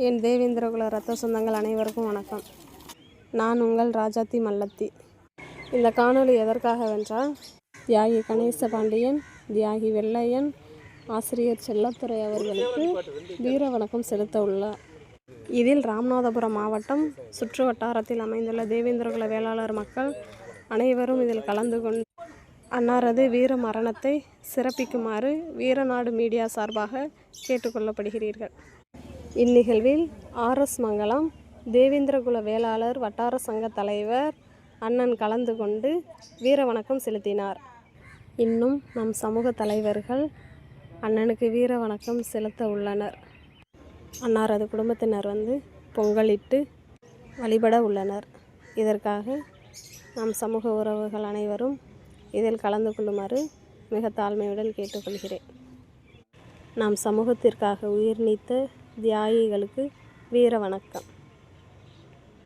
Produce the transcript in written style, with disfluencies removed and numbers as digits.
என் தேவேந்திரகுல ரத்த சொந்தங்கள் அனைவருக்கும் வணக்கம். நான் உங்கள் ராஜாத்தி மல்லத்தி. இந்த காணொளி எதற்காகவென்றால், தியாகி கணேச பாண்டியன், தியாகி வெள்ளையன், ஆசிரியர் செல்லத்துறை அவர்களுக்கு வீர வணக்கம் செலுத்த உள்ளார். இதில் ராமநாதபுரம் மாவட்டம் சுற்று வட்டாரத்தில் அமைந்துள்ள தேவேந்திரகுல வேளாளர் மக்கள் அனைவரும் இதில் கலந்து கொண்டு அன்னாரது வீர மரணத்தை சிறப்பிக்குமாறு வீரநாடு மீடியா சார்பாக கேட்டுக்கொள்ளப்படுகிறீர்கள். இந்நிகழ்வில் ஆர்எஸ் மங்கலம் தேவேந்திரகுல வேளாளர் வட்டார சங்க தலைவர் அண்ணன் கலந்து கொண்டு வீர வணக்கம் செலுத்தினார். இன்னும் நம் சமூக தலைவர்கள் அண்ணனுக்கு வீர வணக்கம் செலுத்த உள்ளனர். அன்னாரது குடும்பத்தினர் பொங்கலிட்டு வழிபட உள்ளனர். இதற்காக நம் சமூக உறவுகள் அனைவரும் இதில் கலந்து கொள்ளுமாறு மிக தாழ்மையுடன் கேட்டுக்கொள்கிறேன். நாம் சமூகத்திற்காக உயிர் நீத்த தியாகிகளுக்கு வீர வணக்கம்.